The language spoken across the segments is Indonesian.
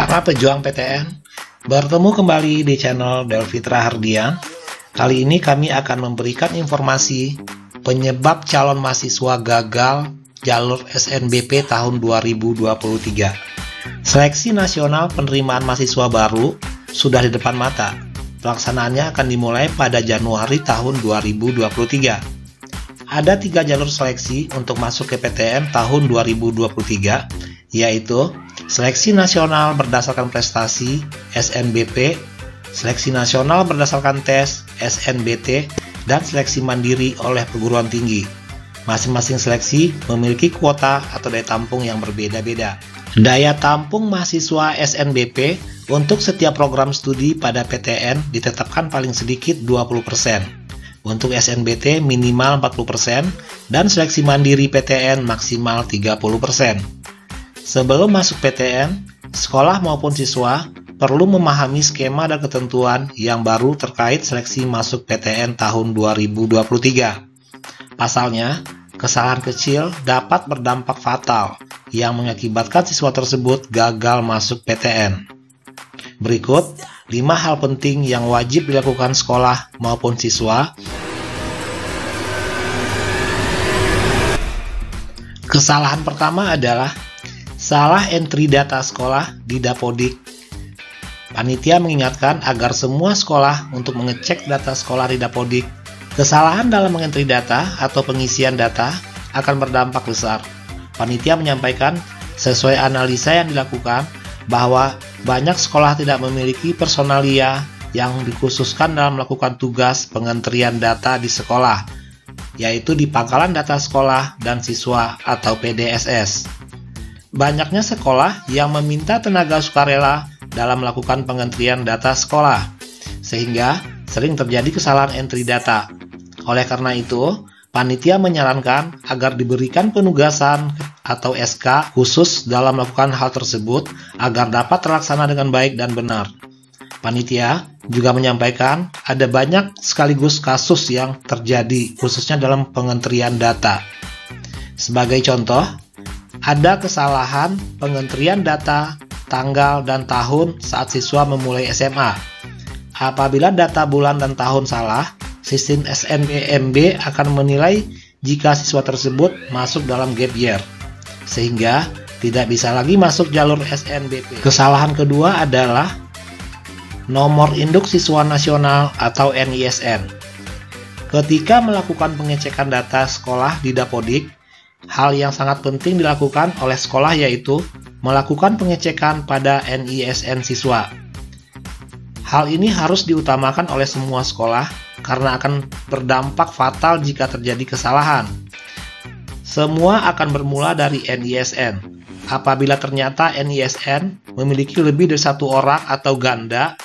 Para pejuang PTN, bertemu kembali di channel Delfitra Hardian. Kali ini kami akan memberikan informasi penyebab calon mahasiswa gagal jalur SNBP tahun 2023. Seleksi nasional penerimaan mahasiswa baru sudah di depan mata. Pelaksanaannya akan dimulai pada Januari tahun 2023. Ada 3 jalur seleksi untuk masuk ke PTN tahun 2023, yaitu seleksi nasional berdasarkan prestasi SNBP, seleksi nasional berdasarkan tes SNBT, dan seleksi mandiri oleh perguruan tinggi. Masing-masing seleksi memiliki kuota atau daya tampung yang berbeda-beda. Daya tampung mahasiswa SNBP untuk setiap program studi pada PTN ditetapkan paling sedikit 20%. Untuk SNBT minimal 40% dan seleksi mandiri PTN maksimal 30%. Sebelum masuk PTN, sekolah maupun siswa perlu memahami skema dan ketentuan yang baru terkait seleksi masuk PTN tahun 2023. Pasalnya, kesalahan kecil dapat berdampak fatal yang mengakibatkan siswa tersebut gagal masuk PTN. Berikut 5 hal penting yang wajib dilakukan sekolah maupun siswa. Kesalahan pertama adalah salah entry data sekolah di Dapodik. Panitia mengingatkan agar semua sekolah untuk mengecek data sekolah di Dapodik. Kesalahan dalam mengentry data atau pengisian data akan berdampak besar. Panitia menyampaikan sesuai analisa yang dilakukan bahwa banyak sekolah tidak memiliki personalia yang dikhususkan dalam melakukan tugas pengentrian data di sekolah, yaitu di pangkalan data sekolah dan siswa atau PDSS. Banyaknya sekolah yang meminta tenaga sukarela dalam melakukan pengentrian data sekolah, sehingga sering terjadi kesalahan entry data. Oleh karena itu, panitia menyarankan agar diberikan penugasan atau SK khusus dalam melakukan hal tersebut agar dapat terlaksana dengan baik dan benar. Panitia juga menyampaikan ada banyak sekaligus kasus yang terjadi khususnya dalam pengentrian data. Sebagai contoh, ada kesalahan pengentrian data tanggal dan tahun saat siswa memulai SMA. Apabila data bulan dan tahun salah, sistem SNMB akan menilai jika siswa tersebut masuk dalam gap year, sehingga tidak bisa lagi masuk jalur SNBP. Kesalahan kedua adalah nomor induk siswa nasional atau NISN. Ketika melakukan pengecekan data sekolah di Dapodik, hal yang sangat penting dilakukan oleh sekolah yaitu melakukan pengecekan pada NISN siswa. Hal ini harus diutamakan oleh semua sekolah karena akan berdampak fatal jika terjadi kesalahan. Semua akan bermula dari NISN. Apabila ternyata NISN memiliki lebih dari 1 orang atau ganda,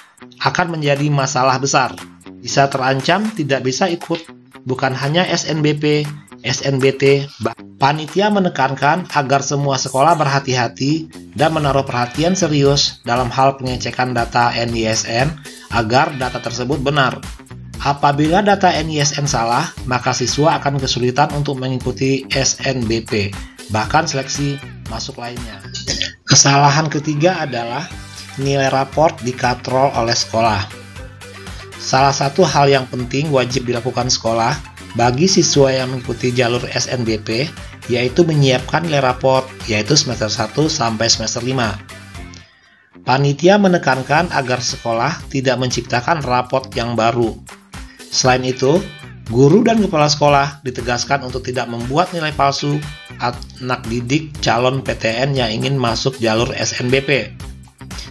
akan menjadi masalah besar. Bisa terancam tidak bisa ikut, bukan hanya SNBP, SNBT. Panitia menekankan agar semua sekolah berhati-hati dan menaruh perhatian serius dalam hal pengecekan data NISN agar data tersebut benar. Apabila data NISN salah, maka siswa akan kesulitan untuk mengikuti SNBP, bahkan seleksi masuk lainnya. Kesalahan ketiga adalah nilai raport dikatrol oleh sekolah. Salah satu hal yang penting wajib dilakukan sekolah bagi siswa yang mengikuti jalur SNBP yaitu menyiapkan nilai raport, yaitu semester 1 sampai semester 5. Panitia menekankan agar sekolah tidak menciptakan raport yang baru. Selain itu, guru dan kepala sekolah ditegaskan untuk tidak membuat nilai palsu anak didik calon PTN yang ingin masuk jalur SNBP.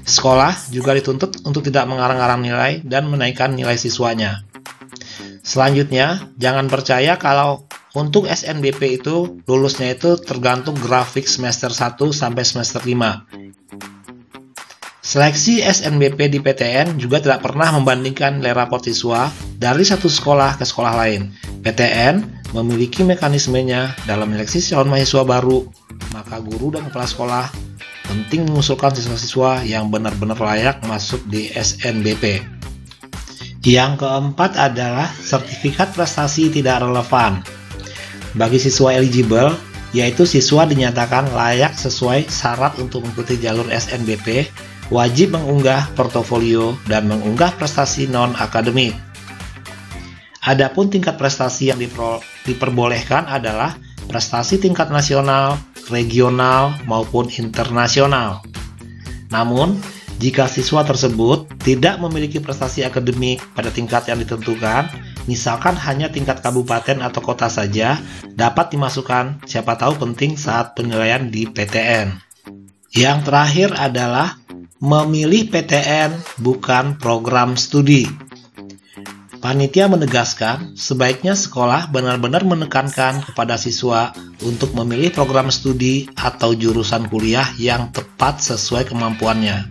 Sekolah juga dituntut untuk tidak mengarang-arang nilai dan menaikkan nilai siswanya. Selanjutnya, jangan percaya kalau untuk SNBP itu lulusnya itu tergantung grafik semester 1 sampai semester 5. Seleksi SNBP di PTN juga tidak pernah membandingkan nilai raport siswa dari satu sekolah ke sekolah lain. PTN memiliki mekanismenya dalam menyeleksi calon mahasiswa baru, maka guru dan kepala sekolah penting mengusulkan siswa-siswa yang benar-benar layak masuk di SNBP. Yang keempat adalah sertifikat prestasi tidak relevan. Bagi siswa eligible, yaitu siswa dinyatakan layak sesuai syarat untuk mengikuti jalur SNBP, wajib mengunggah portofolio dan mengunggah prestasi non-akademik. Adapun tingkat prestasi yang diperbolehkan adalah prestasi tingkat nasional, regional, maupun internasional. Namun, jika siswa tersebut tidak memiliki prestasi akademik pada tingkat yang ditentukan, misalkan hanya tingkat kabupaten atau kota saja, dapat dimasukkan, siapa tahu penting saat penilaian di PTN. Yang terakhir adalah memilih PTN bukan program studi. Panitia menegaskan, sebaiknya sekolah benar-benar menekankan kepada siswa untuk memilih program studi atau jurusan kuliah yang tepat sesuai kemampuannya.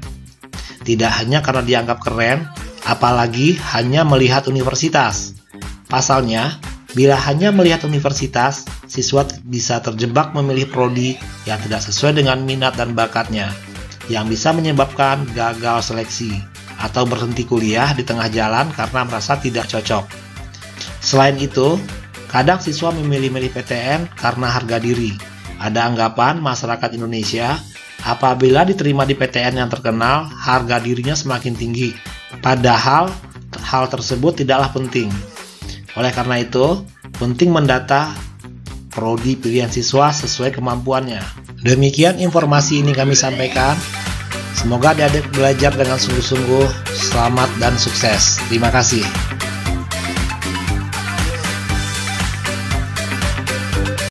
Tidak hanya karena dianggap keren, apalagi hanya melihat universitas. Pasalnya, bila hanya melihat universitas, siswa bisa terjebak memilih prodi yang tidak sesuai dengan minat dan bakatnya, yang bisa menyebabkan gagal seleksi atau berhenti kuliah di tengah jalan karena merasa tidak cocok. Selain itu, kadang siswa memilih-milih PTN karena harga diri. Ada anggapan masyarakat Indonesia, apabila diterima di PTN yang terkenal, harga dirinya semakin tinggi. Padahal, hal tersebut tidaklah penting. Oleh karena itu, penting mendata prodi pilihan siswa sesuai kemampuannya. Demikian informasi ini kami sampaikan. Semoga adik-adik belajar dengan sungguh-sungguh. Selamat dan sukses. Terima kasih.